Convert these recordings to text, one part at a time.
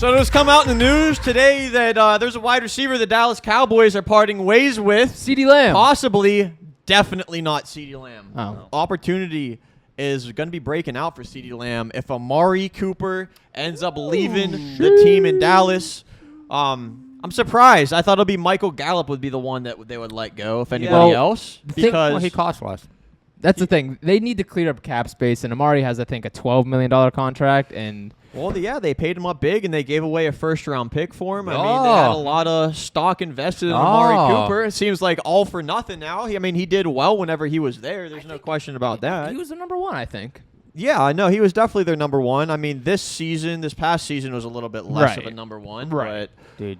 So it has come out in the news today that there's a wide receiver the Dallas Cowboys are parting ways with. CeeDee Lamb. Possibly, definitely not CeeDee Lamb. Oh. Opportunity is going to be breaking out for CeeDee Lamb if Amari Cooper ends up leaving the team in Dallas. I'm surprised. I thought it'd be Michael Gallup would be the one that they would let go, if anybody else. Because he cost less. That's the thing. They need to clear up cap space, and Amari has, I think, a $12 million contract. And well, yeah, they paid him up big, and they gave away a first-round pick for him. I mean, they had a lot of stock invested in Amari Cooper. It seems like all for nothing now. I mean, he did well whenever he was there. There's no question about that. He was the number one, I think. Yeah, I know. He was definitely their number one. I mean, this past season was a little bit less of a number one. Right. But Dude.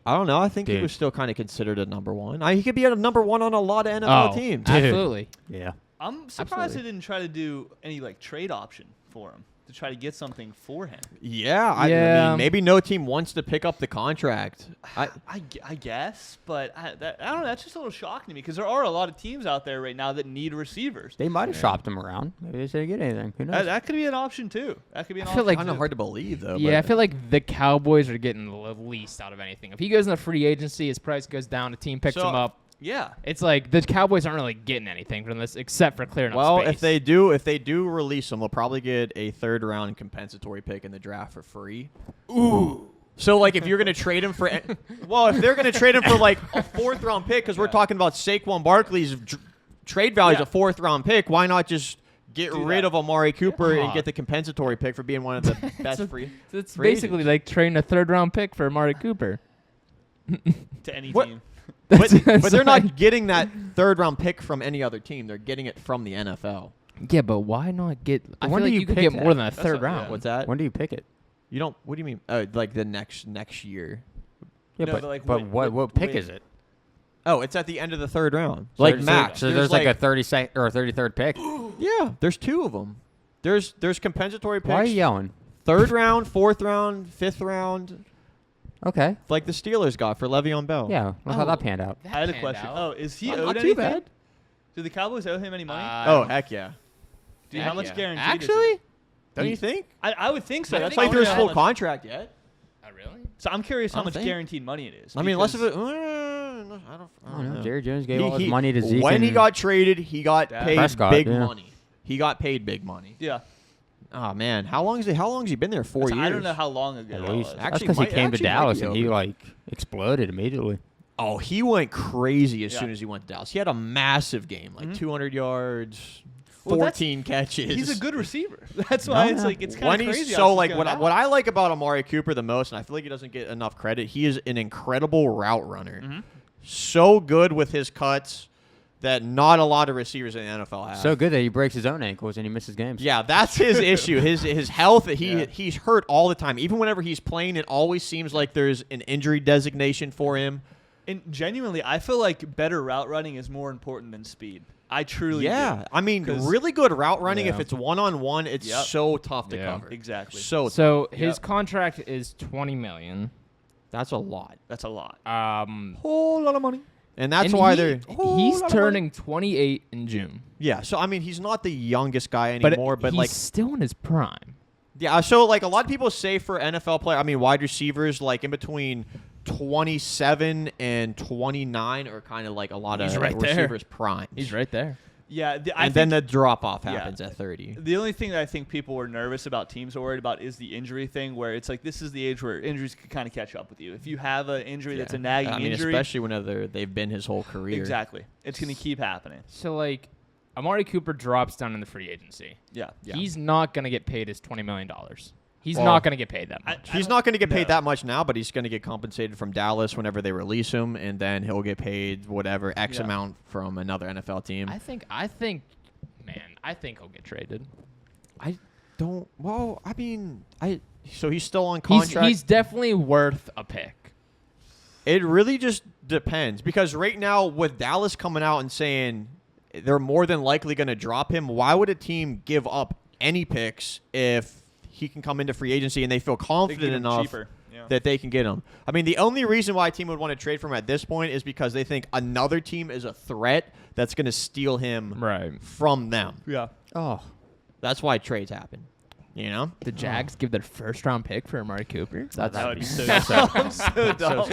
I don't know. I think he was still kind of considered a number one. He could be a number one on a lot of NFL teams. Absolutely. Yeah. I'm surprised they didn't try to do any trade option for him to try to get something for him. Yeah, I mean, maybe no team wants to pick up the contract. I guess, but I don't know. That's just a little shocking to me because there are a lot of teams out there right now that need receivers. They might have shopped him around. Maybe they didn't get anything. Who knows? That could be an option too. That could be an I option. feel like kind of hard to believe though. Yeah, I feel like the Cowboys are getting the least out of anything. If he goes in the free agency, his price goes down. A team picks him up. Yeah, it's like the Cowboys aren't really getting anything from this except for clearing up space. Well, if they do release him, they'll probably get a third-round compensatory pick in the draft for free. Ooh. So, like, if you're going to trade him for if they're going to trade him for, like, a fourth-round pick, because we're talking about Saquon Barkley's trade value is a fourth-round pick, why not just get rid of Amari Cooper and get the compensatory pick for being one of the best free So it's free basically agents. like trading a third-round pick for Amari Cooper. to any What? team. But they're not getting that third-round pick from any other team. They're getting it from the NFL. Yeah, but why not get? I feel when do like you you could pick get more that? than a third round. What's that? When do you pick it? You don't. What do you mean? Like the next year? Yeah, No, but what pick is it? Oh, it's at the end of the third round. So Like there's- max. So there's like a 32nd or a 33rd pick. Yeah, there's two of them. There's compensatory picks. Why are you yelling? Third round, fourth round, fifth round, Okay. like the Steelers got for Le'Veon Bell. Yeah. Well, how that panned out. I had a question. Oh, is he Not owed too anything? bad. Do the Cowboys owe him any money? Oh, heck yeah. Dude, how much guaranteed is Actually, it? Don't you think? I would think so. That's That's like why through his how full much- contract yet. Oh, really? So I'm curious I how don't much think. guaranteed money it is. I mean, less of because- it. I don't know. Jerry Jones gave all his money to Zeke. When he and got traded, he got Dak paid Prescott, big yeah. money. He got paid big money. Yeah. Oh man, how long has he been there? 4 years. I don't know how long ago At that least. was. That's Actually, because he might- came to actually might Dallas be and he over. exploded immediately. Oh, he went crazy as Yeah. soon as he went to Dallas. He had a massive game, like 200 yards, Well, 14 catches. He's a good receiver. That's why it's like it's kind When of he's crazy. so how this like is what going what down. I like about Amari Cooper the most, and I feel like he doesn't get enough credit. He is an incredible route runner. So good with his cuts that not a lot of receivers in the NFL have. So good that he breaks his own ankles and he misses games. Yeah, that's his issue. His health. He's hurt all the time. Even whenever he's playing, it always seems like there's an injury designation for him. And genuinely, I feel like better route running is more important than speed. I truly do. I mean, 'Cause- really good route running. If Yeah. it's one-on-one, it's Yep. so tough to Yeah. cover. Exactly. So his Yep. contract is $20 million. That's a lot. That's a lot. Whole lot of money. And that's and why he- they're. He's turning 28 in June. Yeah. So I mean, he's not the youngest guy But anymore. But he's like, still in his prime. yeah. So like, a lot of people say for NFL player, I mean, wide receivers like in between 27 and 29 are kind of like a lot He's of right there. receivers' prime. He's right there. Yeah. And then the drop off happens at 30. The only thing that I think people were nervous about, teams are worried about, is the injury thing, where it's like this is the age where injuries could kind of catch up with you. If you have an injury that's a nagging I mean, injury, especially whenever they've been his whole career. exactly, it's going to keep happening. So like, Amari Cooper drops down in the free agency. Yeah. He's not gonna get paid his $20 million. He's Well, not gonna get paid that much. He's not going to get paid that much now, but he's going to get compensated from Dallas whenever they release him, and then he'll get paid whatever X amount from another NFL team. I think, man, I think he'll get traded. I don't. Well, I mean, so he's still on He's contract. definitely worth a pick. It really just depends, because right now with Dallas coming out and saying they're more than likely going to drop him, why would a team give up any picks if he can come into free agency and they feel confident him enough cheaper. Yeah. that they can get him? I mean, the only reason why a team would want to trade for him at this point is because they think another team is a threat that's going to steal him Right. from them. Yeah. Oh. That's why trades happen. You know? The Jags give their first-round pick for Amari Cooper. That would be so dumb. So dumb.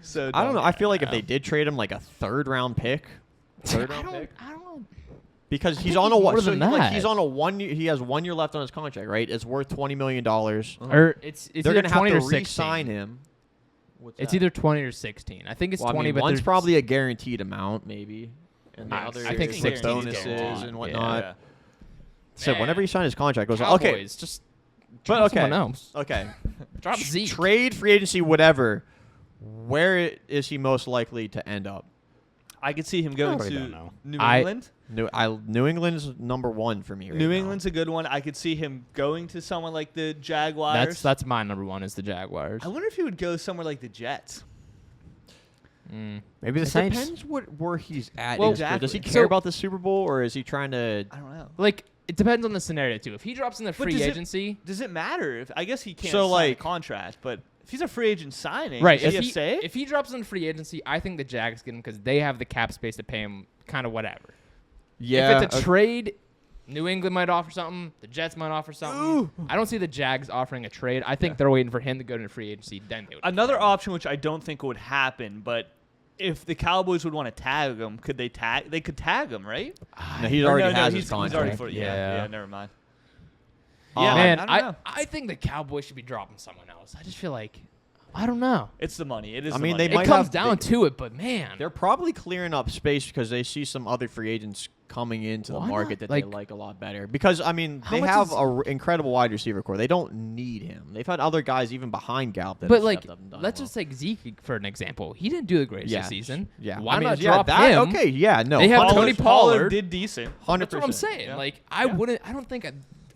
So dumb. I don't know. I feel like if they did trade him like a third-round pick, I don't know. because he's think on a he's what? more So than that. he's on a 1 year. He has 1 year left on his contract, right? It's worth $20 million. Or it's They're either gonna have 20 to or 16. re-sign him. It's either 20 or 16. I think it's Well, 20, I mean, but one's there's probably a guaranteed amount, maybe, and the I other think is 16 bonuses guaranteed. and Yeah. whatnot. Yeah. So Man. whenever he signed his contract, goes Cowboys, okay, just but drop okay, someone else. okay. Drop Zeke. Trade, free agency, whatever. Where is he most likely to end up? I could see him going really to don't know. New I- England. New England's #1 for me right New now. England's a good one. I could see him going to someone like the Jaguars. That's my number one is the Jaguars. I wonder if he would go somewhere like the Jets. Maybe the It Saints. depends where he's at. Well, in his career. Does he exactly. care So- about the Super Bowl, or is he trying to? I don't know. Like, it depends on the scenario, too. If he drops in the But free does it- agency, Does it matter? If I guess he can't So, sign like- a contract, but if he's a free agent signing, right, does if he have say? if he drops in the free agency, I think the Jags get him because they have the cap space to pay him kind of whatever. Yeah. If it's a trade, New England might offer something. The Jets might offer something. I don't see the Jags offering a trade. I think they're waiting for him to go to free agency. Then they would. Another option, which I don't think would happen, but if the Cowboys would want to tag him, could they tag? They could tag him, right? no, he Or already no, has he's, his contract. He's already for, Yeah. yeah, never mind. Yeah, Man, I don't know. I think the Cowboys should be dropping someone else. I just feel like I don't know. It's the money. It is. I the mean, money. they It might comes have- down to it, but man, They're probably clearing up space because they see some other free agents coming into the Why market not? that Like- they like a lot better. Because I mean, How they much have is- an incredible wide receiver core. They don't need him. They've had other guys even behind Gallup that but have like, stepped up and done let's well. just take Zeke for an example. He didn't do the greatest Yeah, this season. Yeah, Why I mean, not yeah, drop that, him? Okay, yeah, no. They have Pollard- Tony Pollard. did decent. 100%. That's what I'm saying. Yeah. Like, I Yeah. wouldn't. I don't think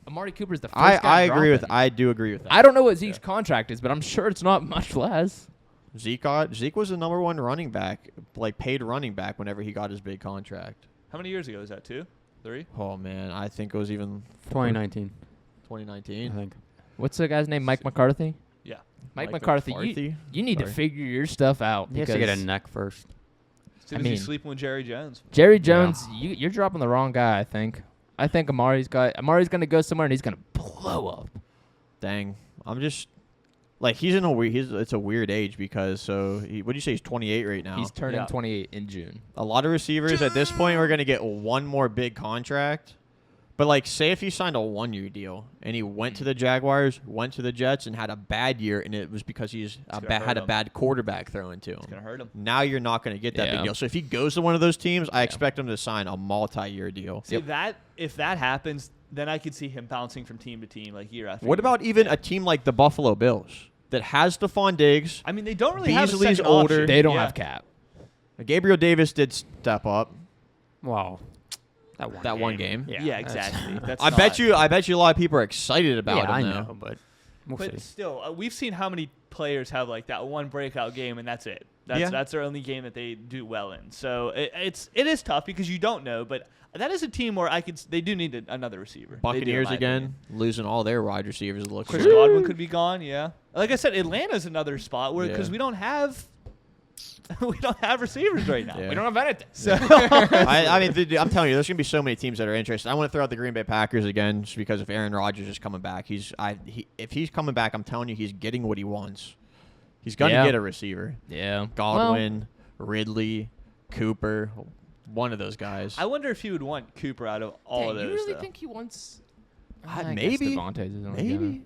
Amari Cooper's the first I guy agree with. dropping. I do agree with that. I don't know what Zeke's contract is, but I'm sure it's not much less. Zeke was the #1 running back, like paid running back, whenever he got his big contract. How many years ago was that? 2, 3? Oh man, I think it was even 2019, 2019. I think. What's the guy's name? Mike McCarthy. Yeah. Mike Mike McCarthy. McCarthy? You need to Sorry. figure your stuff out He has because to get a neck first. Soon I as mean- he's sleeping with Jerry Jones. Jerry Jones, you're dropping the wrong guy. I think. I think Amari's gonna go somewhere and he's gonna blow up. Dang, I'm just like he's in a weird. It's a weird age because what do you say? He's 28 right now. He's turning Yeah. 28 in June. A lot of receivers at this point are going to get one more big contract. But like, say if he signed a 1-year deal and he went to the Jaguars, went to the Jets, and had a bad year, and it was because he's gonna had hurt a him. bad quarterback thrown to It's him. gonna hurt him. Now you're not going to get that Yeah. big deal. So if he goes to one of those teams, I expect him to sign a multi-year deal. See that if that happens, then I could see him bouncing from team to team like year after. What year. about even a team like the Buffalo Bills that has Stephon Diggs? I mean, they don't really have a Beasley's second older. option. They don't Yeah. have cap. Gabriel Davis did step up Wow. that one game. Yeah, exactly. That's I not- bet you a lot of people are excited about Yeah, him I now. know, but we'll But see. still, we've seen how many players have like that one breakout game, and that's it. That's their only game that they do well in. So it is tough because you don't know. But that is a team where they do need another receiver. They do, in Buccaneers my again, opinion. losing all their wide receivers. It looks Chris like. Godwin could be gone. Yeah, like I said, Atlanta's another spot where because Yeah. we don't have receivers right now. Yeah. We don't have anything. So I mean, I'm telling you, there's gonna be so many teams that are interested. I want to throw out the Green Bay Packers again, just because if Aaron Rodgers is coming back, if he's coming back, I'm telling you, he's getting what he wants. He's gonna Yeah. get a receiver. Yeah. Godwin, Ridley, Cooper, one of those guys. I wonder if he would want Cooper out of all of those. You really though. think he wants? Maybe. Devontae's his only Maybe.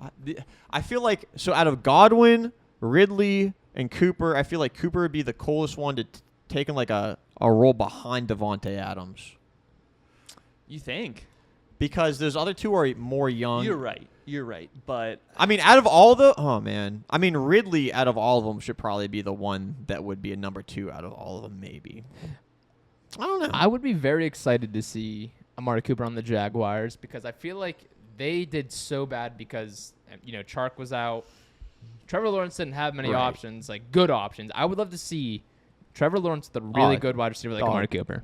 guy. I feel like out of Godwin, Ridley, and Cooper, I feel like Cooper would be the coolest one to take in like a role behind Devontae Adams. You think? Because those other two are more young. You're right. But I mean, Ridley out of all of them should probably be the one that would be a number 2 out of all of them, maybe. I don't know. I would be very excited to see Amari Cooper on the Jaguars because I feel like they did so bad because Chark was out. Trevor Lawrence didn't have many Right. options, like good options. I would love to see Trevor Lawrence with a really good wide receiver like Amari Cooper.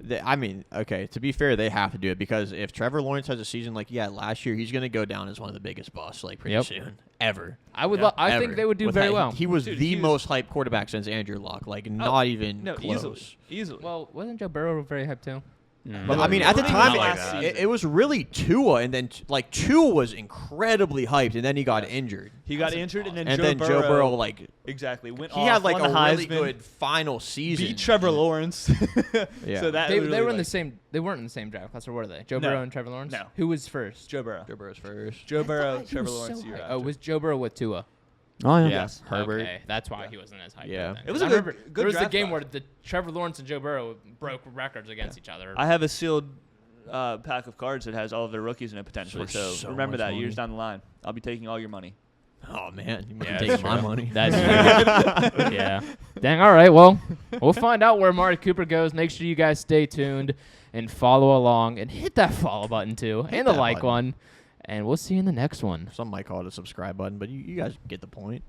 Okay, to be fair, they have to do it because if Trevor Lawrence has a season like last year, he's going to go down as one of the biggest busts pretty soon. Ever. I would. Yeah. I Ever. think they would do With very that, well. He was Dude, the he was- most hyped quarterback since Andrew Luck. Not even no, close. easily. Well, wasn't Joe Burrow very hyped too? But I mean, at the time, Not like that. it was really Tua, and then like Tua was incredibly hyped, and then he got injured. He got injured, and then Joe Burrow like exactly went he off, had like won a the really Heisman, good final season. beat Trevor Lawrence. Yeah. So that They really, were in like, the same. They weren't in the same draft class, or were they? Joe No. Burrow and Trevor Lawrence. No. Who was first? Joe Burrow. Joe Burrow's first. Joe Burrow, He Trevor was Lawrence. so year high. after. Oh, was Joe Burrow with Tua? Oh yeah. Yes, Herbert. Okay, that's why he wasn't as hyped. Yeah. then. It was I a good- remember good there was the draft game class. where the Trevor Lawrence and Joe Burrow broke records against each other. I have a sealed pack of cards that has all of their rookies in it potentially. For So, so remember much that money. years down the line. I'll be taking all your money. Oh man, you might Yeah, be taking my money. That's true. Yeah. Dang. All right. Well, we'll find out where Amari Cooper goes. Make sure you guys stay tuned and follow along and hit that follow button too and the that like button. one. And we'll see you in the next one. Some might call it a subscribe button, but you guys get the point.